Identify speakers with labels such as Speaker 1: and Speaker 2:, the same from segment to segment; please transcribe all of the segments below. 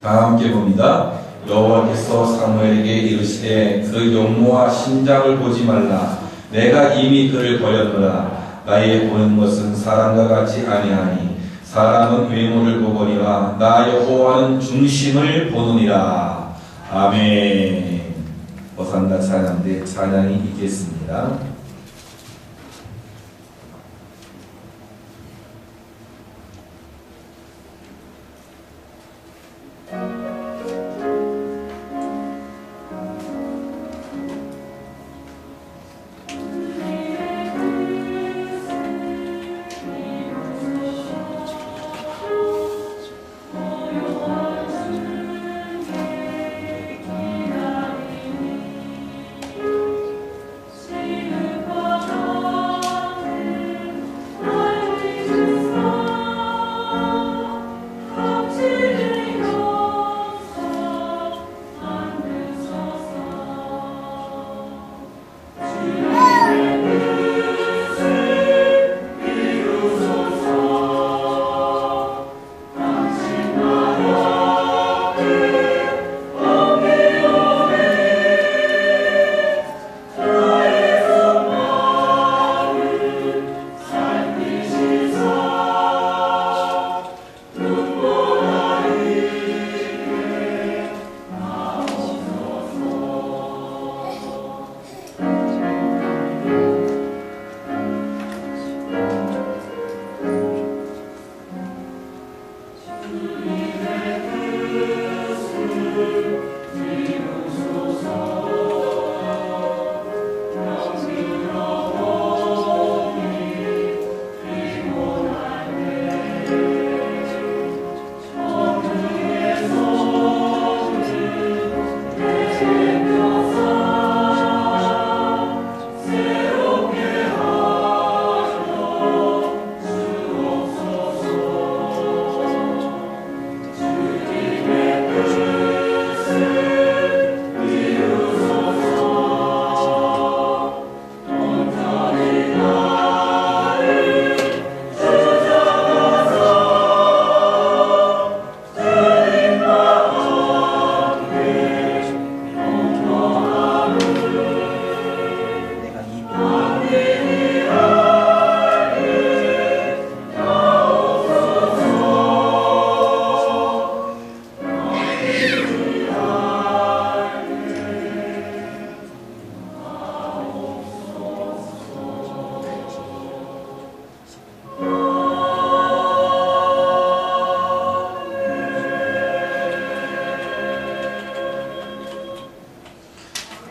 Speaker 1: 다 함께 봅니다. 여호와께서 사무엘에게 이르시되 그 용모와 신장을 보지 말라. 내가 이미 그를 버렸노라. 나의 보는 것은 사람과 같이 아니하니 사람은 외모를 보거니와 나 여호와는 중심을 보느니라. 아멘. 호산나 찬양대 찬양이 있겠습니다.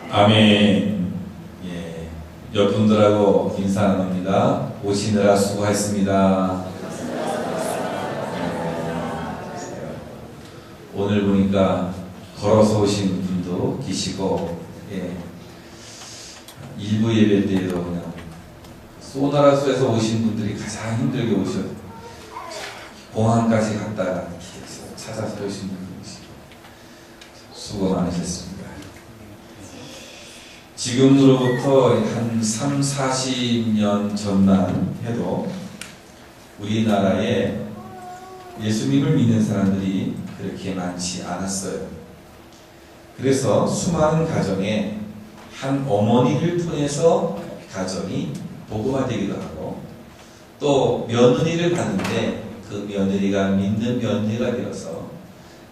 Speaker 1: 아멘. 예, 여러분들하고 인사 나눕니다. 오시느라 수고하셨습니다. 오늘 보니까 걸어서 오신 분도 계시고, 일부 예배 때에도 그냥 소나라수에서 오신 분들이 가장 힘들게 오셔 공항까지 갔다가 찾아서 오신 분들 계시고 수고 많으셨습니다. 지금으로부터 한 3, 40년 전만 해도 우리나라에 예수님을 믿는 사람들이 그렇게 많지 않았어요. 그래서 수많은 가정에 한 어머니를 통해서 가정이 복음화되기도 하고, 또 며느리를 봤는데 그 며느리가 믿는 며느리가 되어서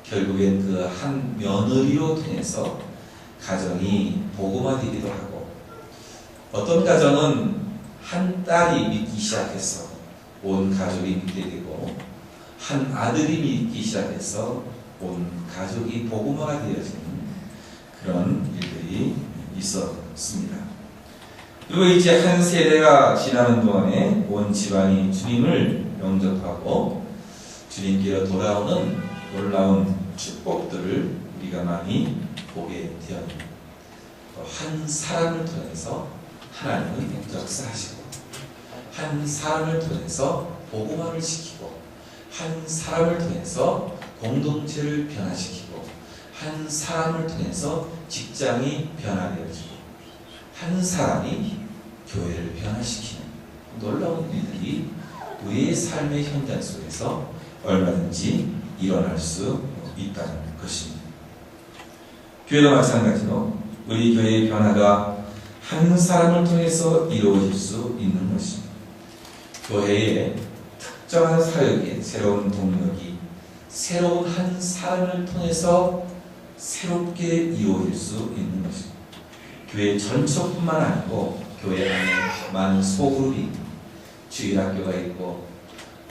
Speaker 1: 결국엔 그 한 며느리로 통해서 가정이 복음화되기도 하고, 어떤 가정은 한 딸이 믿기 시작해서 온 가족이 믿게 되고, 한 아들이 믿기 시작해서 온 가족이 복음화가 되어지는 그런 일들이 있었습니다. 그리고 이제 한 세대가 지나는 동안에 온 집안이 주님을 영접하고 주님께로 돌아오는 놀라운 축복들을 우리가 많이 보게 되었습니다. 한 사람을 통해서 하나님은 역사하시고, 한 사람을 통해서 복음화를 시키고, 한 사람을 통해서 공동체를 변화시키고, 한 사람을 통해서 직장이 변화되어지고, 한 사람이 교회를 변화시키는 놀라운 일들이 우리의 삶의 현장 속에서 얼마든지 일어날 수 있다는 것입니다. 교회도 마찬가지로 우리 교회의 변화가 한 사람을 통해서 이루어질 수 있는 것입니다. 교회의 특정한 사역의 새로운 동력이 새로운 한 사람을 통해서 새롭게 이루어질 수 있는 것입니다. 교회 전체뿐만 아니고 교회 안에 많은 소그룹이 주일학교가 있고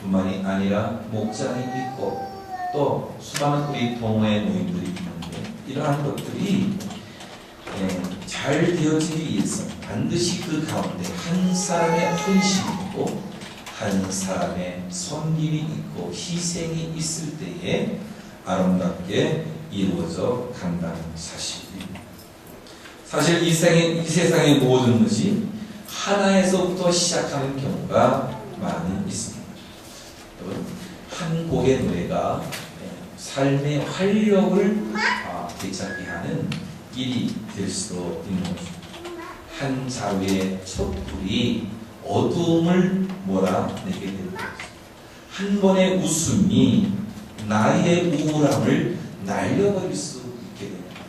Speaker 1: 뿐만이 아니라 목장이 있고 또 수많은 우리 동호회 모임들이 있는데 이러한 것들이 잘 되어지기 위해서 반드시 그 가운데 한 사람의 헌신이 있고 한 사람의 섬김이 있고 희생이 있을 때에 아름답게 이루어져 간다는 사실입니다. 사실 이 세상의 모든 것이 하나에서부터 시작하는 경우가 많이 있습니다. 한 곡의 노래가 삶의 활력을 되찾게 하는 일이 될 수도 있는 것입니다. 한 자루의 촛불이 어두움을 몰아내게 됩니다. 한 번의 웃음이 나의 우울함을 날려버릴 수 있게 됩니다.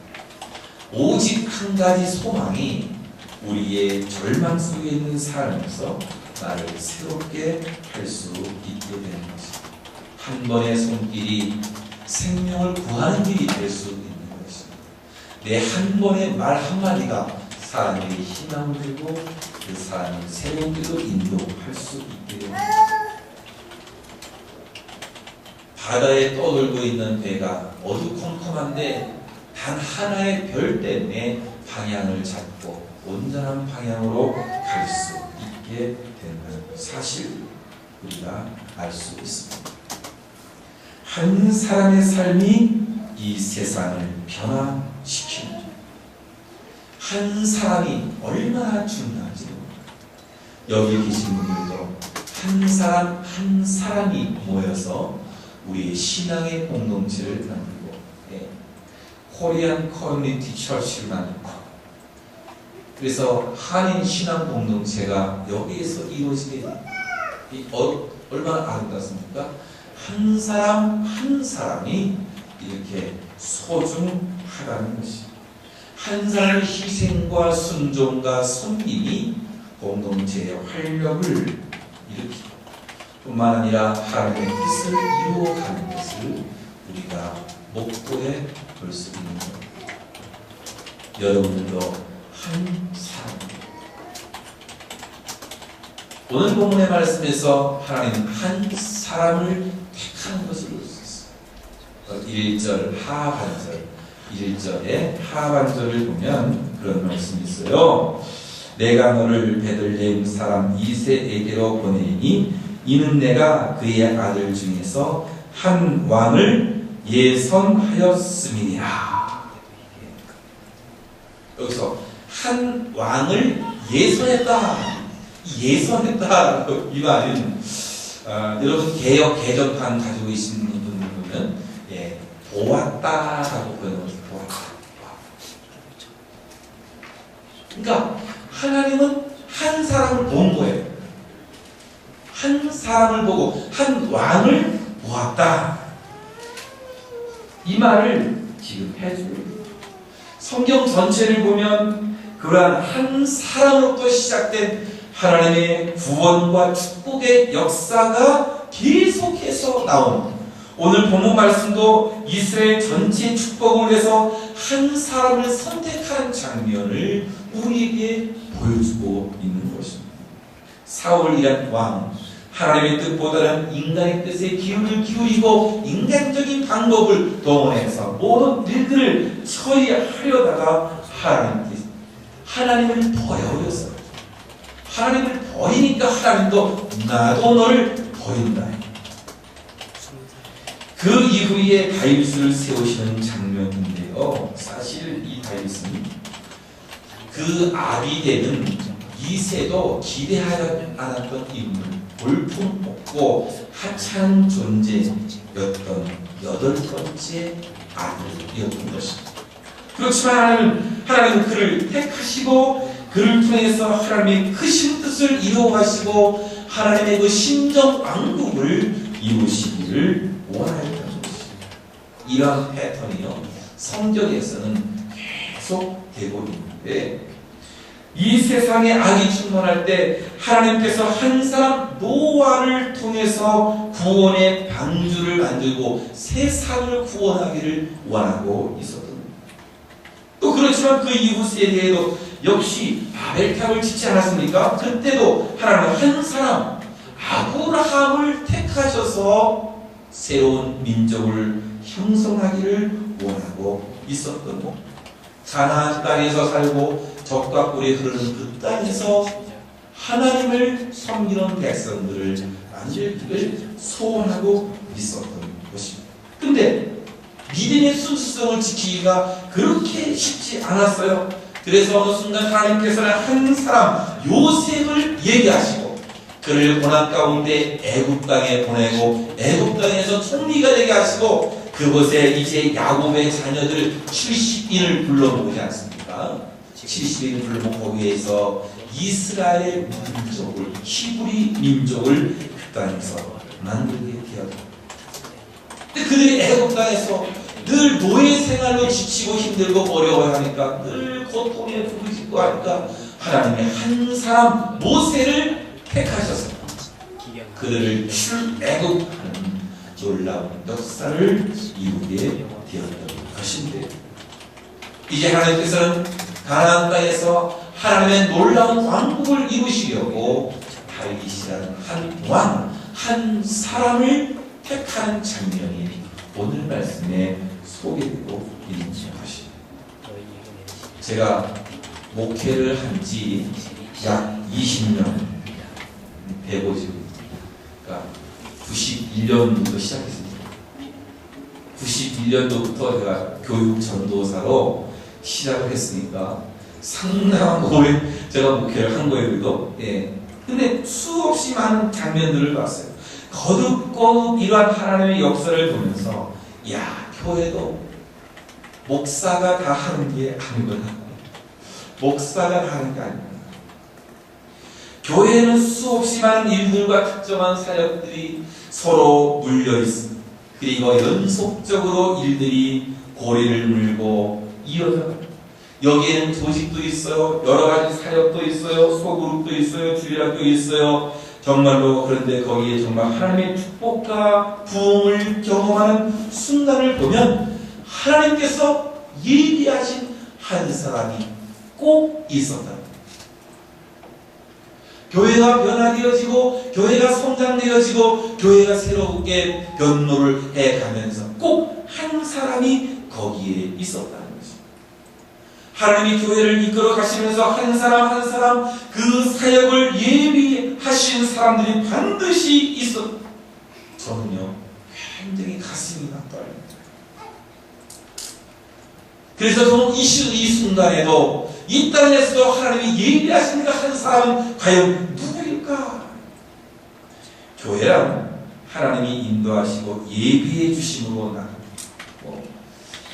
Speaker 1: 오직 한 가지 소망이 우리의 절망 속에 있는 삶에서 나를 새롭게 할 수 있게 되는 것입니다. 한 번의 손길이 생명을 구하는 길이 될 수 있는 것입니다. 내 한 번의 말 한마디가 사람에게 희망을 주고 그 사람을 새로운 길로 인도할 수 있게 됩니다. 바다에 떠돌고 있는 배가 어두컴컴한데 단 하나의 별 때문에 방향을 잡고 온전한 방향으로 갈 수 있게 되는 사실 우리가 알 수 있습니다. 한 사람의 삶이 이 세상을 변화시킵니다. 한 사람이 얼마나 중요한지 여기 계신 분들도 한 사람 한 사람이 모여서 우리의 신앙의 공동체를 만들고 코리안 커뮤니티 처치를 만들고 그래서 한인 신앙 공동체가 여기에서 이루어지게 됩니다. 얼마나 아름답습니까? 한 사람 한 사람이 이렇게 소중하다는 것입니다. 한 사람의 희생과 순종과 섬김이 공동체의 활력을 일으키고 뿐만 아니라 하나님의 뜻을 이루어가는 것을 우리가 목도해 볼 수 있는 겁니다. 여러분들도 한 사람입니다. 오늘 본문의 말씀에서 하나님은 한 사람을 택하는 것을 볼 수 있어요. 1절 하반절 1절의 하반절을 보면 그런 말씀이 있어요. 내가 너를 베들레헴 사람 이새에게로 보내니 이는 내가 그의 아들 중에서 한 왕을 예선하였음이니라. 여기서 한 왕을 예선했다. 이 말은 여러분 개역 개정판 가지고 계신 분들 보면 보았다라고 표현을 보았다. 그러니까 하나님은 한 사람을 본 거예요. 한 사람을 보고 한 왕을 보았다. 이 말을 지금 해줘요. 성경 전체를 보면 그러한 한 사람으로부터 시작된 하나님의 구원과 축복의 역사가 계속해서 나옵니다. 오늘 본문 말씀도 이스라엘 전체 축복을 위해서 한 사람을 선택한 장면을 우리에게 보여주고 있는 것입니다. 사울이란 왕, 하나님의 뜻보다는 인간의 뜻에 기운을 기울이고 인간적인 방법을 동원해서 모든 일들을 처리하려다가 하나님을 버려버렸어요. 하나님을 버리니까 하나님도 나도 너를 버린다. 그 이후에 다윗을 세우시는 장면인데요. 사실 이 다윗은 그 아비 되는 이새도 기대하지 않았던 인물, 볼품없고 하찮은 존재였던 8번째 아들이었던 것입니다. 그렇지만 하나님은 그를 택하시고 그를 통해서 하나님의 크신 뜻을 이루어가시고 하나님의 그 신정 왕국을 이루시기를 원하였던 것입니다. 이런 패턴이요 성경에서는 계속 되고 있는데, 이 세상에 악이 충만할 때 하나님께서 한 사람 노아를 통해서 구원의 방주를 만들고 세상을 구원하기를 원하고 있었던, 또 그렇지만 그 이후 세대에도 역시 바벨탑을 짓지 않았습니까? 그때도 하나님은 한 사람 아브라함을 택하셔서 새로운 민족을 형성하기를 원하고 있었던 것. 가나안 땅에서 살고 적과 꿀이 흐르는 그 땅에서 하나님을 섬기는 백성들을 만들기를 소원하고 있었던 것입니다. 근데 믿음의 순수성을 지키기가 그렇게 쉽지 않았어요. 그래서 어느 순간 하나님께서는 한 사람 요셉을 예비하시고 그를 고난 가운데 애굽 땅에 보내고 애굽 땅에서 총리가 되게 하시고 그곳에 이제 야곱의 자녀들 70인을 불러모으지 않습니까? 70인을 불러모고 거기에서 이스라엘 민족을, 히브리 민족을 그 땅에서 만들게 되었다. 근데 그들이 애굽 땅에서 늘 노예 생활로 지치고 힘들고 어려워하니까 늘 고통에 부딪히고 하니까 하나님의 한 사람 모세를 택하셔서 그들을 출애굽하는 놀라운 역사를 이루게 되었던 것인데, 이제 하나님께서는 가나안 땅에서 하나님의 놀라운 왕국을 이루시려고 다윗이라는 한 왕, 한 사람을 택하는 장면이 오늘 말씀에 소개되고 있는 것입니다. 제가 목회를 한 지 약 20년 되고 지금, 그러니까 91년부터 시작했습니다. 91년도부터 제가 교육 전도사로 시작을 했으니까 상당한 오래 제가 목회를 한 거예요, 이거. 예. 근데 수없이 많은 장면들을 봤어요. 거듭거듭 이러한 하나님의 역사를 보면서, 야, 교회도 목사가 다 하는 게 아니구나. 목사가 다 하는 게 아니구나. 교회는 수없이 많은 일들과 특정한 사역들이 서로 물려있습니다. 그리고 연속적으로 일들이 고리를 물고 이어져요. 여기에는 조직도 있어요. 여러 가지 사역도 있어요. 소그룹도 있어요. 주일학교 있어요. 정말로, 그런데 거기에 정말 하나님의 축복과 부흥을 경험하는 순간을 보면 하나님께서 예비하신 한 사람이 꼭 있었다. 교회가 변화되어지고 교회가 성장되어지고 교회가 새롭게 변모를 해가면서 꼭 한 사람이 거기에 있었다는 것입니다. 하나님이 교회를 이끌어 가시면서 한 사람 한 사람 그 사역을 예비하신 사람들이 반드시 있었. 저는요 굉장히 가슴이 아파요. 그래서 저는 이 순간에도 이 땅에서도 하나님이 예비하신 그 한 사람은 과연 누구일까? 교회란 하나님이 인도하시고 예비해 주심으로 나갑니다.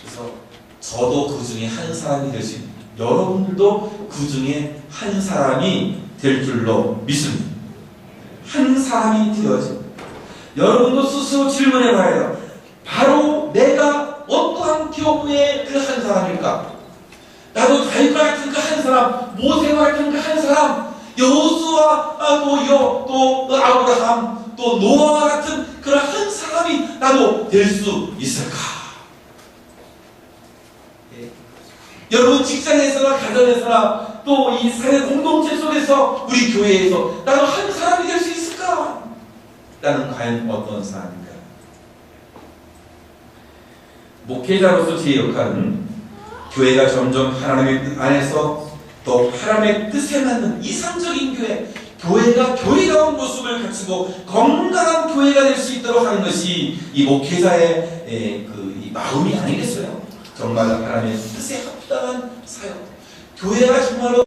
Speaker 1: 그래서 저도 그 중에 한 사람이 될 수 있습니다. 여러분들도 그 중에 한 사람이 될 줄로 믿습니다. 한 사람이 되어집니다. 여러분도 스스로 질문해 봐야 돼요. 바로 내가 어떠한 경우에 그 한 사람일까? 나도 다윗과 같은 그 한 사람, 모세와 같은 그 한 사람, 여호수아, 또 아브라함, 또 노아와 같은 그런 한 사람이 나도 될 수 있을까? 여러분 직장에서나 가정에서나 또 이 사회 공동체 속에서 우리 교회에서 나도 한 사람이 될 수 있을까? 나는 과연 어떤 사람인가? 목회자로서 제 역할은 교회가 점점 하나님의 뜻 안에서 또 하나님의 뜻에 맞는 이상적인 교회가 교회다운 모습을 갖추고 건강한 교회가 될 수 있도록 하는 것이 이 목회자의 이 마음이 아니겠어요? 정말 하나님의 뜻에 합당한 사역, 교회가 정말로